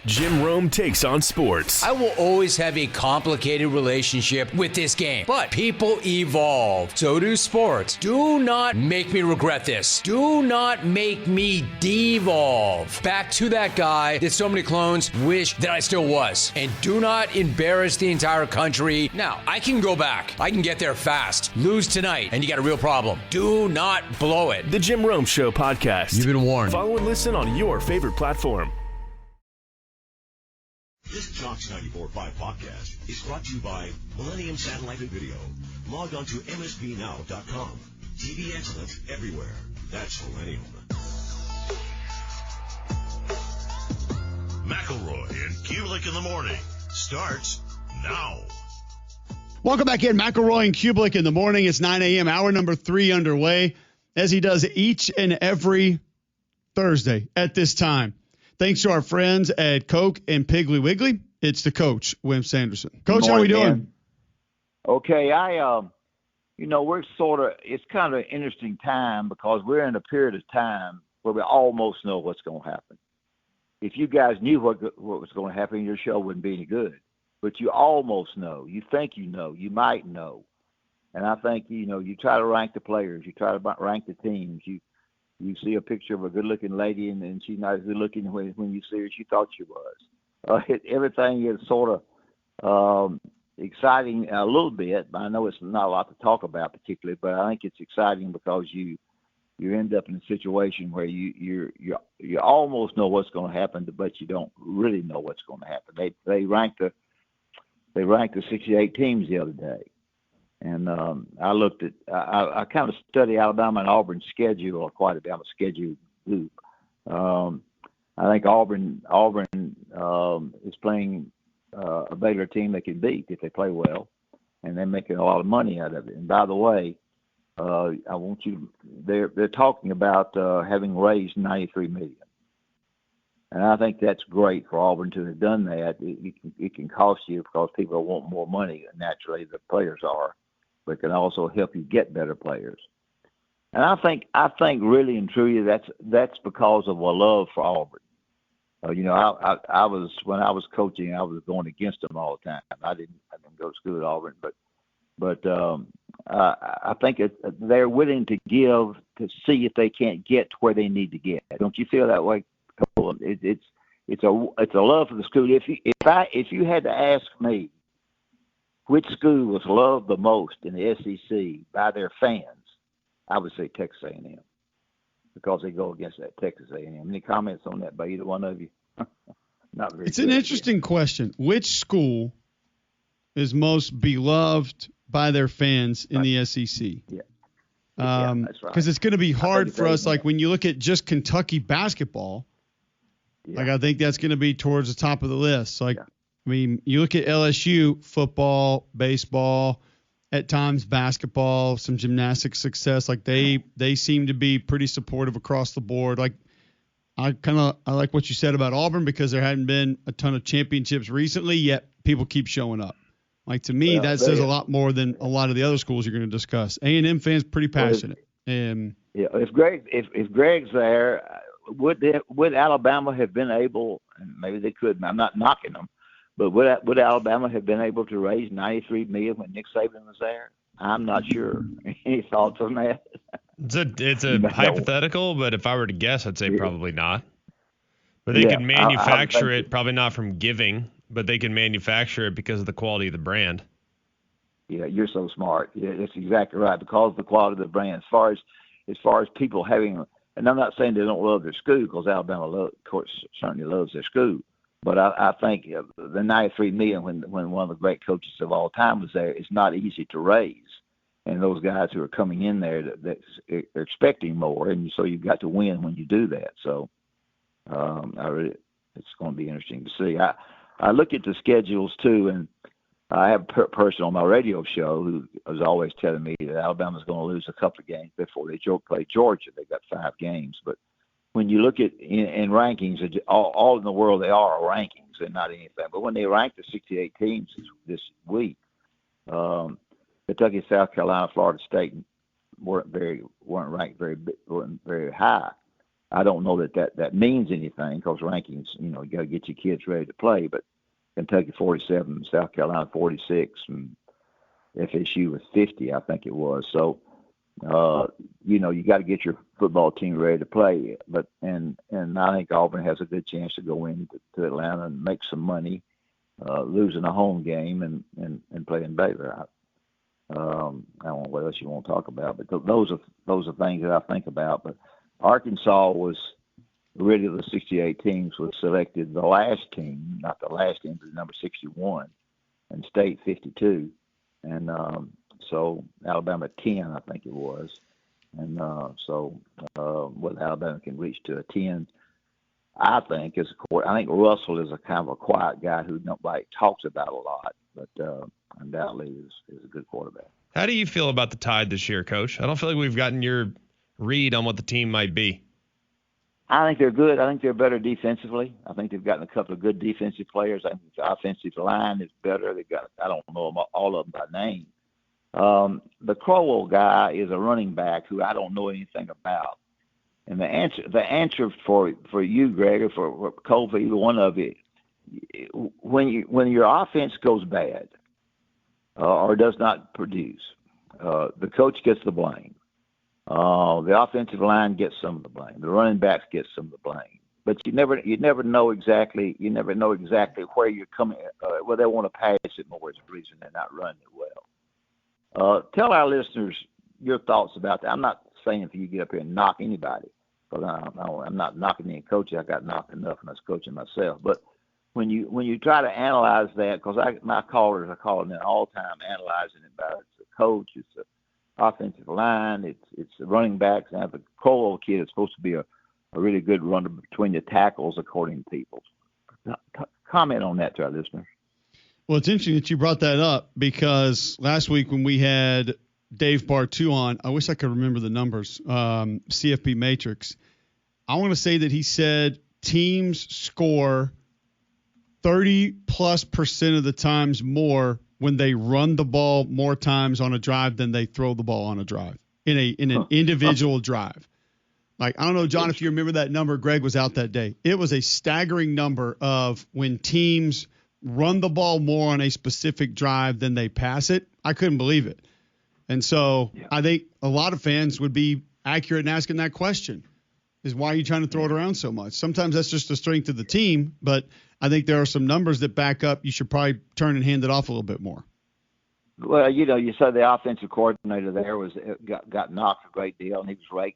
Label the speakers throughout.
Speaker 1: Jim Rome takes on sports.
Speaker 2: I will always have a complicated relationship with this game, but people evolve. So do sports. Do not make me regret this. Do not make me devolve back to that guy that so many clones wish that I still was. And do not embarrass the entire country. Now, I can go back. I can get there fast. Lose tonight, and you got a real problem. Do not blow it.
Speaker 1: The Jim Rome Show podcast.
Speaker 2: You've been warned.
Speaker 1: Follow and listen on your favorite platform.
Speaker 3: This Talks 94.5 podcast is brought to you by Millennium Satellite and Video. Log on to msbnow.com. TV excellence everywhere. That's Millennium. McElroy and Cubelic in the morning starts now.
Speaker 4: Welcome back in. McElroy and Cubelic in the morning. It's 9 a.m. Hour number 3 underway, as he does each and every Thursday at this time. Thanks to our friends at Coke and Piggly Wiggly. It's the coach, Wimp Sanderson. Coach, how are we doing?
Speaker 5: Man. Okay, we're it's kind of an interesting time because we're in a period of time where we almost know what's going to happen. If you guys knew what was going to happen, your show wouldn't be any good. But you almost know. You think you know. You might know. And I think, you try to rank the players. You try to rank the teams. You see a picture of a good-looking lady, and she's not as good-looking when you see her as you thought she was. Everything is sort of exciting a little bit. I know it's not a lot to talk about particularly, but I think it's exciting because you end up in a situation where you almost know what's going to happen, but you don't really know what's going to happen. They ranked the 68 teams the other day. And I looked at I kind of study Alabama and Auburn's schedule quite a bit. I'm a schedule group. I think Auburn is playing a Baylor team they can beat if they play well, and they're making a lot of money out of it. And by the way, they're talking about having raised $93 million, and I think that's great for Auburn to have done that. It can cost you because people want more money. Naturally, the players are. But it can also help you get better players. And I think really and truly that's because of a love for Auburn. I was when I was coaching, I was going against them all the time. I didn't go to school at Auburn, but I think they're willing to give to see if they can't get to where they need to get. Don't you feel that way? It's a love for the school. If you had to ask me, which school was loved the most in the SEC by their fans, I would say Texas A&M, because they go against that Texas A&M. Any comments on that by either one of you? Not very.
Speaker 4: It's an interesting question. Which school is most beloved by their fans in the SEC?
Speaker 5: Yeah.
Speaker 4: That's right. Because it's going to be hard for us. Like when you look at just Kentucky basketball, I think that's going to be towards the top of the list. I mean, you look at LSU, football, baseball, at times basketball, some gymnastics success. Like they seem to be pretty supportive across the board. Like I like what you said about Auburn because there hadn't been a ton of championships recently, yet people keep showing up. Like to me, that says a lot more than a lot of the other schools you're going to discuss. A&M fans pretty passionate.
Speaker 5: If Greg's there, would Alabama have been able? And maybe they could. I'm not knocking them. But would Alabama have been able to raise $93 million when Nick Saban was there? I'm not sure. Any thoughts on that?
Speaker 6: It's a hypothetical, but if I were to guess, I'd say probably not. But they could manufacture it, probably not from giving, but they can manufacture it because of the quality of the brand.
Speaker 5: Yeah, you're so smart. Yeah, that's exactly right. Because of the quality of the brand. As far as people having, and I'm not saying they don't love their school, because Alabama, of course, certainly loves their school. But I think the $93 million, when one of the great coaches of all time was there, it's not easy to raise. And those guys who are coming in there, they're expecting more, and so you've got to win when you do that. So it's going to be interesting to see. I look at the schedules too, and I have a person on my radio show who was always telling me that Alabama's going to lose a couple of games before they play Georgia. They've got 5 games, but when you look at in rankings, all in the world they are rankings and not anything. But when they rank the 68 teams this week, Kentucky, South Carolina, Florida State weren't ranked very high. I don't know that means anything because rankings, you got to get your kids ready to play. But Kentucky 47, South Carolina 46, and FSU was 50, I think it was. So, you got to get your football team ready to play. But and I think Auburn has a good chance to go into Atlanta and make some money, losing a home game and playing Baylor. I don't know what else you want to talk about, but those are things that I think about. But Arkansas was really the 68 teams was selected the last team, not the last team, but number 61, and State 52, and so Alabama 10, I think it was, and whether Alabama can reach to a 10, I think Russell is a kind of a quiet guy who nobody talks about a lot, but undoubtedly is a good quarterback.
Speaker 6: How do you feel about the Tide this year, Coach? I don't feel like we've gotten your read on what the team might be.
Speaker 5: I think they're good. I think they're better defensively. I think they've gotten a couple of good defensive players. I think the offensive line is better. I don't know them, all of them by name. The Crowell guy is a running back who I don't know anything about. And the answer for you, Greg, or for Cole, for either one of you, when your offense goes bad or does not produce, the coach gets the blame. The offensive line gets some of the blame. The running backs get some of the blame. But you never know exactly where you're coming. Well, they want to pass it more is the reason they're not running it well. Tell our listeners your thoughts about that. I'm not saying for you to get up here and knock anybody, because I'm not knocking any coaches. I got knocked enough when I was coaching myself. But when you try to analyze that, because my callers are calling in all the time analyzing it about it's a coach, it's a offensive line, it's the running backs. Now the Crowell kid is supposed to be a really good runner between the tackles, according to people. Comment on that to our listeners.
Speaker 4: Well, it's interesting that you brought that up, because last week when we had Dave Bartu on, I wish I could remember the numbers, CFP Matrix, I want to say that he said teams score 30+% of the times more when they run the ball more times on a drive than they throw the ball on a drive in an individual drive. Like, I don't know, John, if you remember that number. Greg was out that day. It was a staggering number of when teams run the ball more on a specific drive than they pass it. I couldn't believe it. And so I think a lot of fans would be accurate in asking that question, is why are you trying to throw it around so much? Sometimes that's just the strength of the team, but I think there are some numbers that back up you should probably turn and hand it off a little bit more.
Speaker 5: Well, you said the offensive coordinator there got knocked a great deal, and he was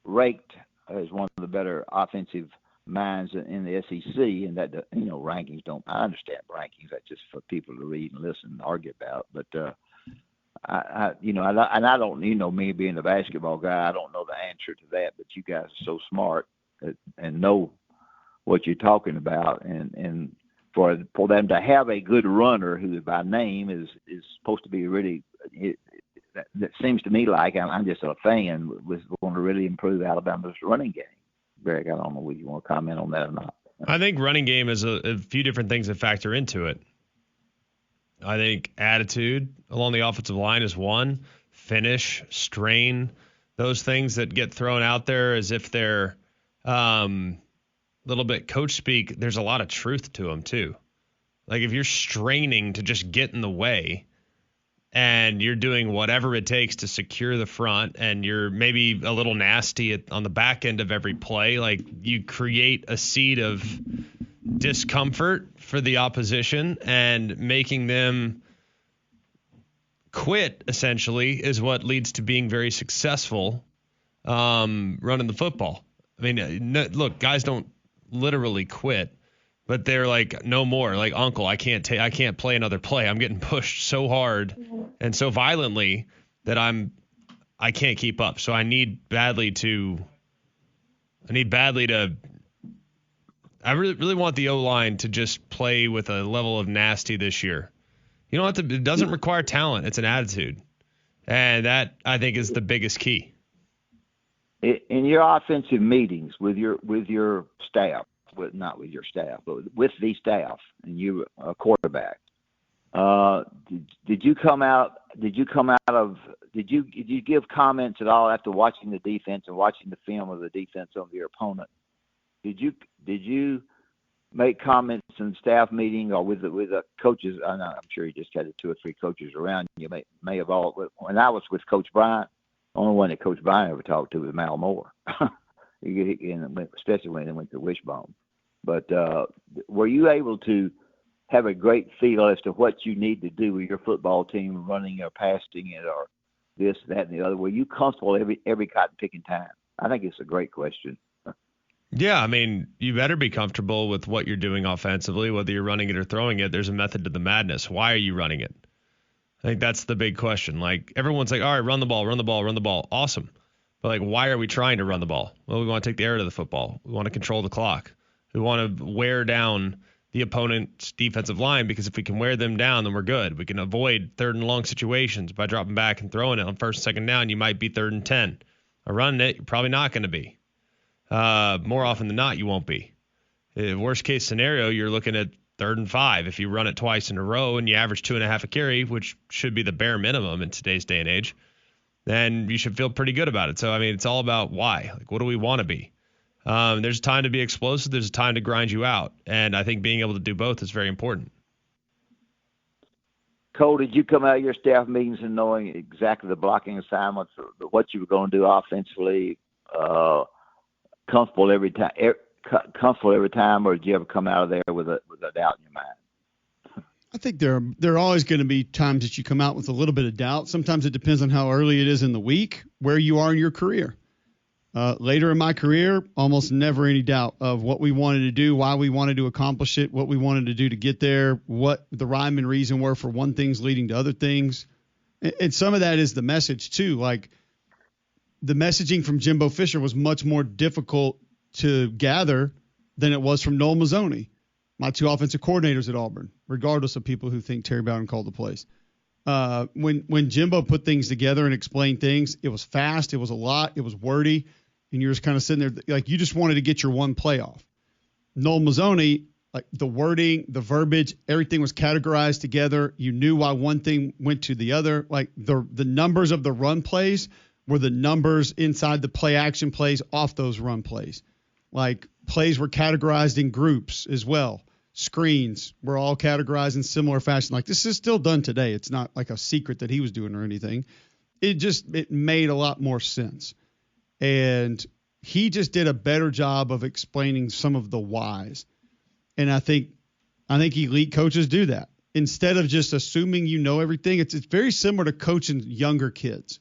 Speaker 5: raked as one of the better offensive minds in the SEC, and that rankings don't. I understand rankings. That's just for people to read and listen and argue about. But I don't, me being a basketball guy, I don't know the answer to that. But you guys are so smart and know what you're talking about, and for them to have a good runner who by name is supposed to be really. That seems to me like I'm just a fan was going to really improve Alabama's running game. Greg, I don't know whether you want to comment on that or not.
Speaker 6: I think running game is a few different things that factor into it. I think attitude along the offensive line is one. Finish, strain, those things that get thrown out there as if they're little bit coach speak. There's a lot of truth to them too. Like if you're straining to just get in the way, and you're doing whatever it takes to secure the front, and you're maybe a little nasty on the back end of every play, like you create a seed of discomfort for the opposition, and making them quit essentially is what leads to being very successful running the football. I mean, look, guys don't literally quit, but they're like, no more. Like, uncle, I can't play another play. I'm getting pushed so hard and so violently that I can't keep up. So I need badly to. I really want the O-line to just play with a level of nasty this year. You don't have to. It doesn't require talent. It's an attitude, and that I think is the biggest key.
Speaker 5: In your offensive meetings with your staff. Not with your staff, but with the staff, and you a quarterback. Did you come out? Did you give comments at all after watching the defense and watching the film of the defense of your opponent? Did you make comments in staff meeting or with the coaches? I'm sure you just had the 2 or 3 coaches around. You may have all. When I was with Coach Bryant, the only one that Coach Bryant ever talked to was Mal Moore, especially when they went to Wishbone. But were you able to have a great feel as to what you need to do with your football team, running or passing it or this, that, and the other? Were you comfortable every cotton picking time? I think it's a great question.
Speaker 6: Yeah, I mean, you better be comfortable with what you're doing offensively, whether you're running it or throwing it. There's a method to the madness. Why are you running it? I think that's the big question. Like, everyone's like, all right, run the ball, run the ball, run the ball. Awesome. But, like, why are we trying to run the ball? Well, we want to take the air out of the football. We want to control the clock. We want to wear down the opponent's defensive line, because if we can wear them down, then we're good. We can avoid 3rd and long situations by dropping back and throwing it on 1st and 2nd down. You might be 3rd and 10. Or running it, you're probably not going to be. More often than not, you won't be. Worst case scenario, you're looking at 3rd and 5. If you run it twice in a row and you average 2.5 a carry, which should be the bare minimum in today's day and age, then you should feel pretty good about it. So, I mean, it's all about why. Like, what do we want to be? There's a time to be explosive. There's a time to grind you out. And I think being able to do both is very important.
Speaker 5: Cole, did you come out of your staff meetings and knowing exactly the blocking assignments, what you were going to do offensively, comfortable every time, or did you ever come out of there with a doubt in your mind?
Speaker 4: I think there are always going to be times that you come out with a little bit of doubt. Sometimes it depends on how early it is in the week, where you are in your career. Later in my career, almost never any doubt of what we wanted to do, why we wanted to accomplish it, what we wanted to do to get there, what the rhyme and reason were for one thing's leading to other things. And some of that is the message too. Like, the messaging from Jimbo Fisher was much more difficult to gather than it was from Noel Mazzoni, my 2 offensive coordinators at Auburn, regardless of people who think Terry Bowden called the plays. When Jimbo put things together and explained things, it was fast, it was a lot, it was wordy, and you're just kind of sitting there like you just wanted to get your one play off. Noel Mazzoni, like, the wording, the verbiage, everything was categorized together. You knew why one thing went to the other. Like, the numbers of the run plays were the numbers inside the play action plays off those run plays. Like, plays were categorized in groups as well. Screens were all categorized in similar fashion. Like, this is still done today. It's not like a secret that he was doing or anything. It made a lot more sense. And he just did a better job of explaining some of the whys. And I think elite coaches do that. Instead of just assuming you know everything, it's very similar to coaching younger kids.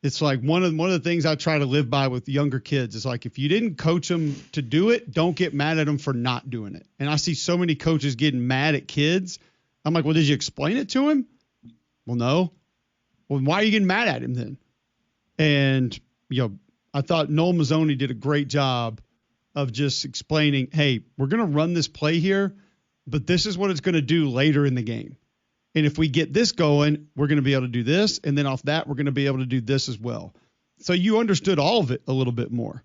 Speaker 4: It's like one of the things I try to live by with younger kids is like, if you didn't coach them to do it, don't get mad at them for not doing it. And I see so many coaches getting mad at kids. I'm like, well, did you explain it to him? Well, no. Well, why are you getting mad at him then? And, I thought Noel Mazzoni did a great job of just explaining, hey, we're going to run this play here, but this is what it's going to do later in the game. And if we get this going, we're going to be able to do this. And then off that, we're going to be able to do this as well. So you understood all of it a little bit more.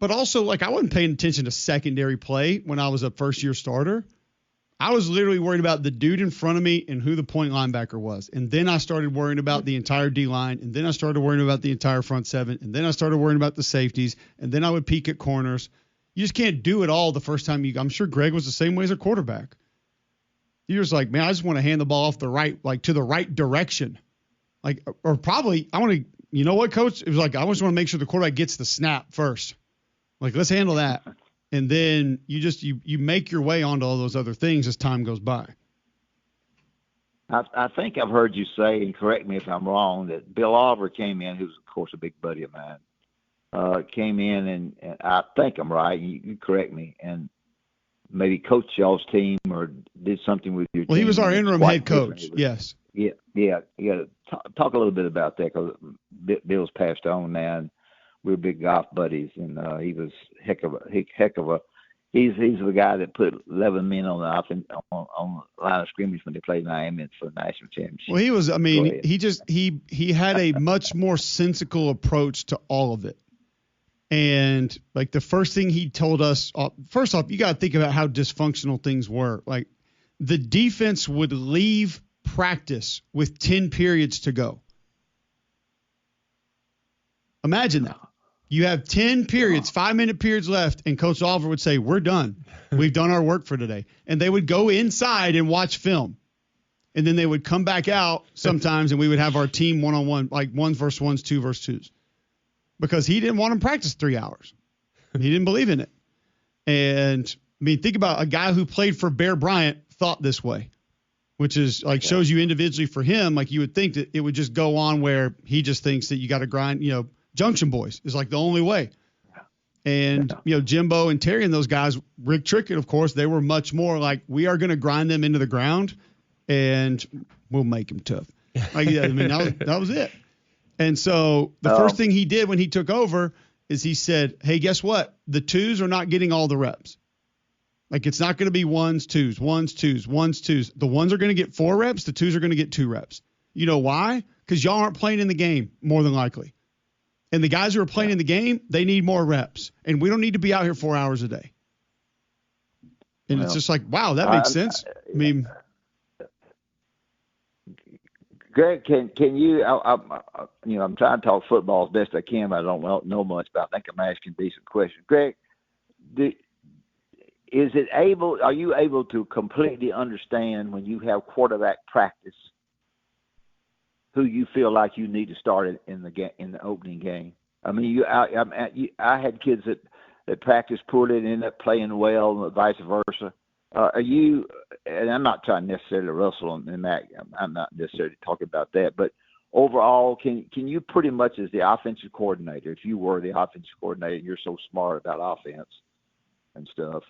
Speaker 4: But also, like, I wasn't paying attention to secondary play when I was a first-year starter. I was literally worried about the dude in front of me and who the point linebacker was. And then I started worrying about the entire D-line. And then I started worrying about the entire front seven. And then I started worrying about the safeties. And then I would peek at corners. You just can't do it all the first time I'm sure Greg was the same way as a quarterback. You're just like, man, I just want to hand the ball off to the right direction. Like, or probably I want to, you know what, coach? It was like, I just want to make sure the quarterback gets the snap first. Like, let's handle that. And then you make your way onto all those other things as time goes by.
Speaker 5: I think I've heard you say, and correct me if I'm wrong, that Bill Oliver came in, who's, of course, a big buddy of mine, came in, and I think I'm right. You correct me. And maybe coached y'all's team or did something with your team.
Speaker 4: Well, he was our interim head coach, yes.
Speaker 5: Yeah. Talk a little bit about that, because Bill's passed on now, and we're big golf buddies, and he was heck of a. He's the guy that put 11 men on the line of scrimmage when they played Miami for the national championship.
Speaker 4: Well, he was. I mean, he had a much more sensical approach to all of it. And like the first thing he told us, first off, you got to think about how dysfunctional things were. Like the defense would leave practice with 10 periods to go. Imagine that. You have 10 periods, 5-minute periods left, and Coach Oliver would say, we're done. We've done our work for today. And they would go inside and watch film. And then they would come back out sometimes, and we would have our team one-on-one, like 1 versus 1s, 2 versus 2s. Because he didn't want them to practice 3 hours. He didn't believe in it. And, I mean, think about a guy who played for Bear Bryant thought this way, which is like shows you individually for him, like you would think that it would just go on where he just thinks that you got to grind, Junction Boys is like the only way. And, Jimbo and Terry and those guys, Rick Trickett, of course, they were much more like, we are going to grind them into the ground and we'll make them tough. Like, that was it. And so the first thing he did when he took over is he said, hey, guess what? The 2s are not getting all the reps. Like, it's not going to be 1s, 2s, 1s, 2s, 1s, 2s. The 1s are going to get 4 reps. The 2s are going to get 2 reps. You know why? Because y'all aren't playing in the game, more than likely. And the guys who are playing in the game, they need more reps. And we don't need to be out here 4 hours a day. And it's just like, wow, that makes sense. I mean,
Speaker 5: Greg, can you? I'm trying to talk football as best I can, but I don't know much about. I think I'm asking decent questions. Greg, are you able to completely understand when you have quarterback practice who you feel like you need to start in the opening game? I mean, I had kids that practiced poorly and ended up playing well, and vice versa. Are you? And I'm not trying necessarily to wrestle and Mac. I'm not necessarily talking about that, but overall, can you pretty much, as the offensive coordinator, if you were the offensive coordinator, you're so smart about offense and stuff.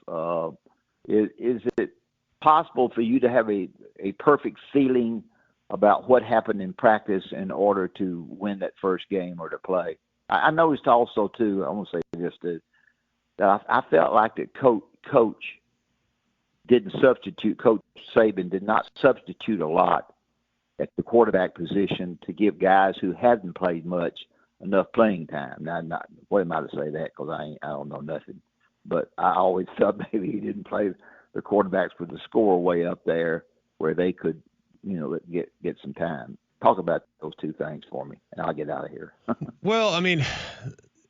Speaker 5: Is it possible for you to have a perfect feeling about what happened in practice in order to win that first game or to play? I noticed also too. I want to say this that I felt like that Coach didn't substitute. Coach Saban did not substitute a lot at the quarterback position to give guys who hadn't played much enough playing time. Now, what am I to say that? Because I don't know nothing. But I always felt maybe he didn't play the quarterbacks with the score way up there where they could, get some time. Talk about those two things for me, and I'll get out of here.
Speaker 6: Well, I mean,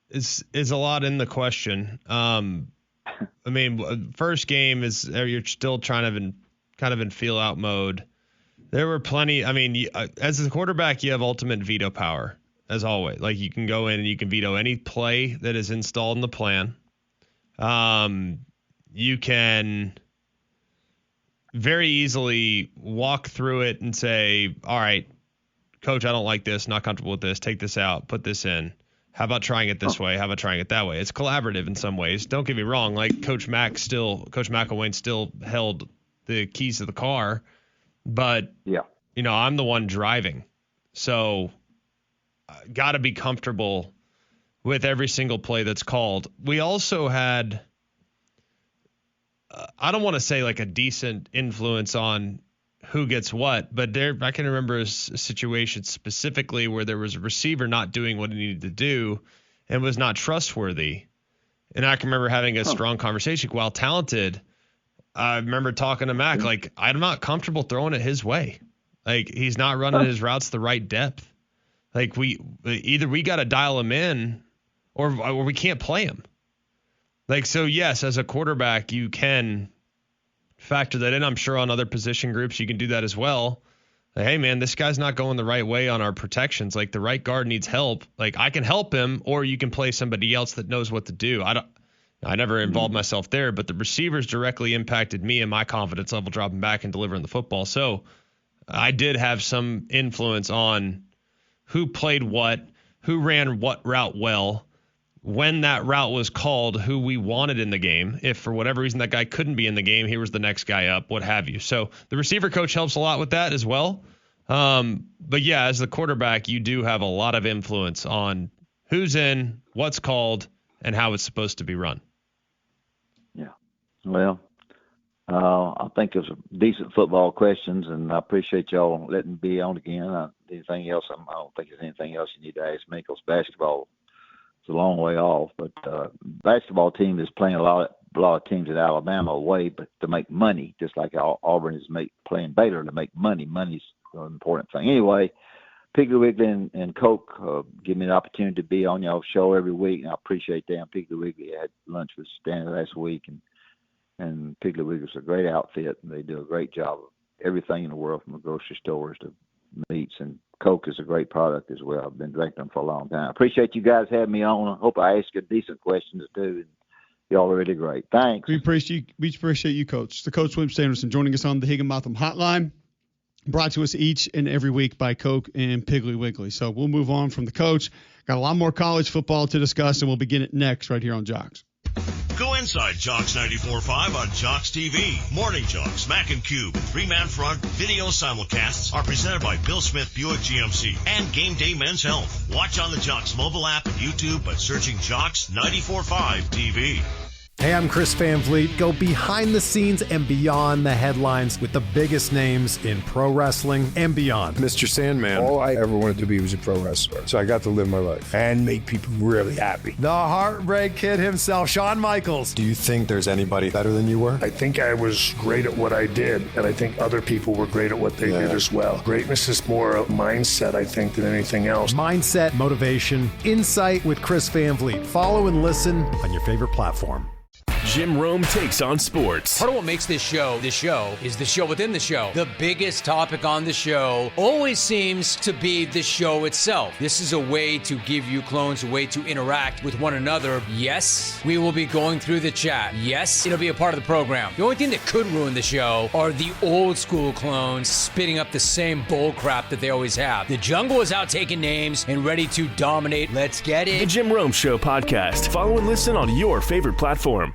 Speaker 6: it's a lot in the question. I mean, first game is you're still kind of in feel out mode. There were plenty. I mean, as a quarterback, you have ultimate veto power as always. Like, you can go in and you can veto any play that is installed in the plan. You can very easily walk through it and say, all right, coach, I don't like this, not comfortable with this, take this out, put this in. How about trying it this way? How about trying it that way? It's collaborative in some ways. Don't get me wrong. Like, Coach McElroy still held the keys to the car, but I'm the one driving. So got to be comfortable with every single play that's called. We also had, I don't want to say like a decent influence on who gets what, but I can remember a situation specifically where there was a receiver not doing what he needed to do and was not trustworthy. And I can remember having a strong conversation. While talented, I remember talking to Mac, like, I'm not comfortable throwing it his way. Like, he's not running his routes the right depth. Like, we got to dial him in or we can't play him. Like, so yes, as a quarterback, you can factor that in. I'm sure on other position groups, you can do that as well. Like, hey man, this guy's not going the right way on our protections. Like, the right guard needs help. Like, I can help him, or you can play somebody else that knows what to do. I never involved myself there, but the receivers directly impacted me and my confidence level dropping back and delivering the football. So I did have some influence on who played what, who ran what route well, when that route was called, who we wanted in the game. If for whatever reason that guy couldn't be in the game, here was the next guy up, what have you. So the receiver coach helps a lot with that as well. But yeah, as the quarterback, you do have a lot of influence on who's in, what's called, and how it's supposed to be run.
Speaker 5: Yeah. Well, I think there's decent football questions, and I appreciate y'all letting me be on again. Anything else? I don't think there's anything else you need to ask me, because basketball, it's a long way off, but basketball team is playing a lot a lot of teams in Alabama away, but to make money, just like Auburn is playing Baylor to make money. Money's an important thing. Anyway, Piggly Wiggly and Coke give me an opportunity to be on y'all's show every week, and I appreciate them. Piggly Wiggly had lunch with Stanley last week, and Piggly Wiggly's a great outfit, and they do a great job of everything in the world, from the grocery stores to meats, and Coke is a great product as well. I've been drinking them for a long time. I appreciate you guys having me on. I hope I asked you decent questions too. And y'all are really great. Thanks.
Speaker 4: We appreciate you, Coach. The Coach Wimp Sanderson joining us on the Higginbotham Hotline, brought to us each and every week by Coke and Piggly Wiggly. So we'll move on from the coach. Got a lot more college football to discuss, and we'll begin it next right here on Jocks.
Speaker 3: Go inside Jocks 94.5 on Jocks TV. Morning Jocks, Mac and Cube, three-man front video simulcasts are presented by Bill Smith Buick GMC and Game Day Men's Health. Watch on the Jocks mobile app and YouTube by searching Jocks 94.5 TV.
Speaker 7: Hey, I'm Chris Van Vliet. Go behind the scenes and beyond the headlines with the biggest names in pro wrestling and beyond.
Speaker 8: Mr. Sandman. All I ever wanted to be was a pro wrestler. So I got to live my life and make people really happy.
Speaker 7: The Heartbreak Kid himself, Shawn Michaels.
Speaker 9: Do you think there's anybody better than you were?
Speaker 8: I think I was great at what I did, and I think other people were great at what they did as well. Greatness is more a mindset, I think, than anything else.
Speaker 7: Mindset, motivation, insight with Chris Van Vliet. Follow and listen on your favorite platform.
Speaker 1: Jim Rome takes on sports.
Speaker 2: Part of what makes this show is the show within the show. The biggest topic on the show always seems to be the show itself. This is a way to give you clones a way to interact with one another. Yes, we will be going through the chat. Yes, it'll be a part of the program. The only thing that could ruin the show are the old school clones spitting up the same bull crap that they always have. The jungle is out taking names and ready to dominate. Let's get it.
Speaker 1: The Jim Rome Show podcast. Follow and listen on your favorite platform.